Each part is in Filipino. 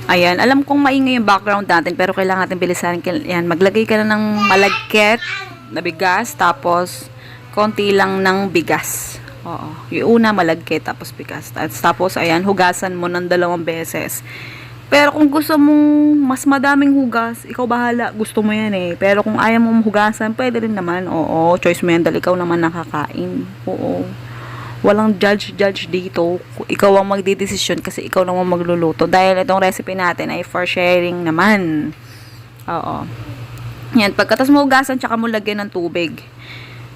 Ayan, alam kong maingay yung background natin, pero kailangan natin bilisan. Ayan, maglagay ka na ng malagkit na bigas, tapos konti lang ng bigas. Oo, yung una malagkit, tapos bigas. Tapos, ayan, hugasan mo ng 2 beses. Pero kung gusto mong mas madaming hugas, ikaw bahala, gusto mo yan eh. Pero kung ayaw mong hugasan, pwede rin naman. Oo, choice mo yan dahil ikaw naman nakakain. Oo. Walang judge dito. Ikaw ang magdidesisyon kasi ikaw naman magluluto. Dahil itong recipe natin ay for sharing naman. Oo. Yan, pagkatas mo hugasan, tsaka mo lagyan ng tubig.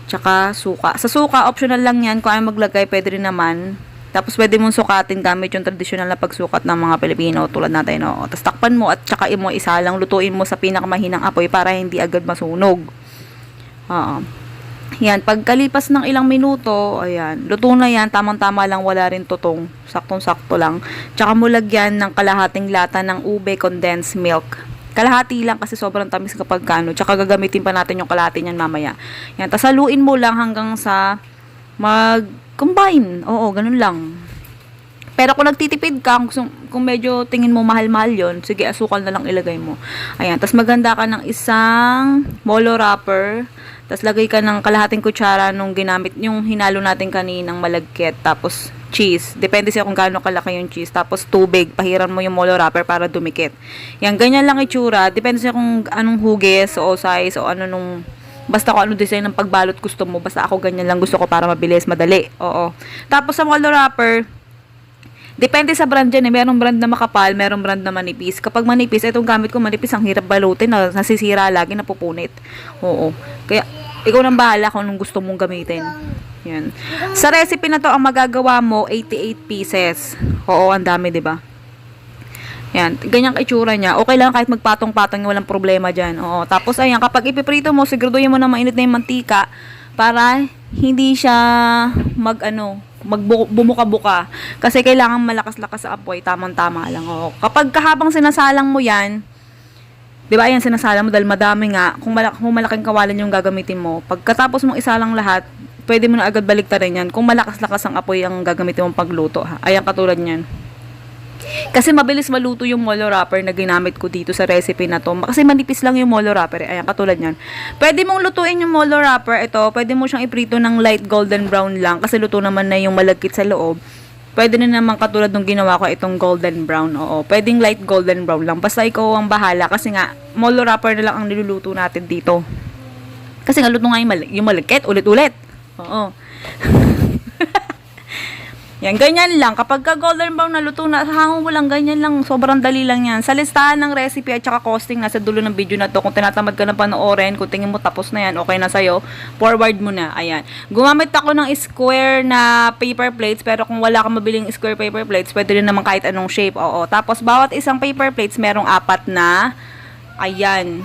Tsaka suka. Sa suka, optional lang yan. Kung ayaw maglagay, pwede rin naman. Tapos pwede mong sukatin gamit yung traditional na pagsukat ng mga Pilipino tulad natin. Oo. Tapos takpan mo at tsaka mo isa lang. Lutuin mo sa pinakamahinang apoy para hindi agad masunog. Oo. Yan, pagkalipas ng ilang minuto, ayan, luto na yan, tamang-tama lang, wala rin tutong, saktong-sakto lang. Tsaka mo lagyan ng kalahating lata ng ube condensed milk. Kalahati lang kasi sobrang tamis kapag kano. Tsaka gagamitin pa natin yung kalahati niyan mamaya. Yan, tas haluin mo lang hanggang sa mag-combine. Oo, ganun lang. Pero kung nagtitipid ka, kung medyo tingin mo mahal-mahal yon, sige, asukal na lang ilagay mo. Ayan, tas maganda ka ng isang molo wrapper. Tapos lagay ka ng kalahating kutsara nung ginamit, yung hinalo natin kaninang malagkit. Tapos cheese. Depende siya kung gaano kalaki yung cheese. Tapos tubig. Pahiran mo yung molo wrapper para dumikit. Yan, ganyan lang itsura. Depende siya kung anong hugis o size o ano nung... Basta kung ano design ng pagbalot gusto mo. Basta ako ganyan lang gusto ko para mabilis, madali. Oo. Tapos sa molo wrapper, depende sa brand yan eh. Merong brand na makapal, merong brand na manipis. Kapag manipis, itong gamit ko manipis, ang hirap balutin. Nasisira lagi, napupunit. Oo. Kaya, ikaw nang bahala kung anong gusto mong gamitin. Yan. Sa recipe na to, ang magagawa mo, 88 pieces. Oo, ang dami, di ba? Yan. Ganyan kaitsura niya. Okay lang kahit magpatong-patong, walang problema dyan. Oo. Tapos, ayan, kapag ipiprito mo, siguraduhin mo na mainit na yung mantika para hindi siya bumuka-buka. Kasi kailangan malakas-lakas sa apoy, tamang-tama lang. Oo. Kapag kahabang sinasalang mo yan, di ba, ayan, sinasalang mo dahil madami nga, kung malaking kawalan yung gagamitin mo, pagkatapos mong isalang lahat, pwede mo na agad baliktarin yan. Kung malakas-lakas ang apoy ang gagamitin mong pagluto, ha. Ayan, katulad niyan. Kasi mabilis maluto yung molo wrapper na ginamit ko dito sa recipe na to. Kasi manipis lang yung molo wrapper. Ayan, katulad nyan. Pwede mong lutuin yung molo wrapper. Ito, pwede mo siyang iprito ng light golden brown lang. Kasi luto naman na yung malagkit sa loob. Pwede na naman katulad nung ginawa ko itong golden brown. Oo, pwedeng light golden brown lang. Basta ikaw ang bahala. Kasi nga, molo wrapper na lang ang niluluto natin dito. Kasi nga, luto nga yung malagkit. Ulit-ulit. Oo. Yan, ganyan lang. Kapag ka golden brown na luto na, hango mo lang, ganyan lang. Sobrang dali lang yan. Sa listahan ng recipe at saka costing, nasa dulo ng video na to. Kung tinatamad ka na panoorin, kung tingin mo tapos na yan, okay na sa'yo, forward mo na. Ayan. Gumamit ako ng square na paper plates, pero kung wala kang mabiling square paper plates, pwede rin naman kahit anong shape. Oo. Tapos, bawat isang paper plates, merong 4 na, ayan,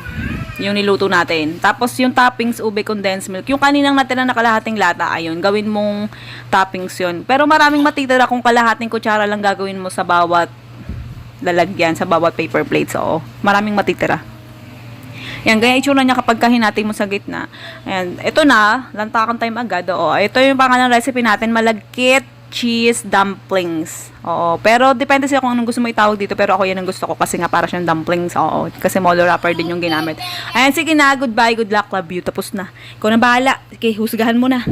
yung niluto natin. Tapos, yung toppings, ube condensed milk. Yung kaninang natira na kalahating lata, ayun, gawin mong toppings yun. Pero maraming matitira kung kalahating kutsara lang gagawin mo sa bawat lalagyan, sa bawat paper plates. Oo, maraming matitira. Yan, ganyan itsura niya kapag kahinatin mo sa gitna. Ayan, ito na, lantakan time agad. Oo, ito yung pangalan recipe natin, malagkit cheese dumplings. Oo. Pero depende siya kung anong gusto mo itawag dito. Pero ako yan ang gusto ko kasi nga para siyang dumplings. Oo. Kasi molo wrapper din yung ginamit. Ayan, sige na. Goodbye. Good luck. Love you. Tapos na. Ikaw na bahala. Okay, husgahan mo na.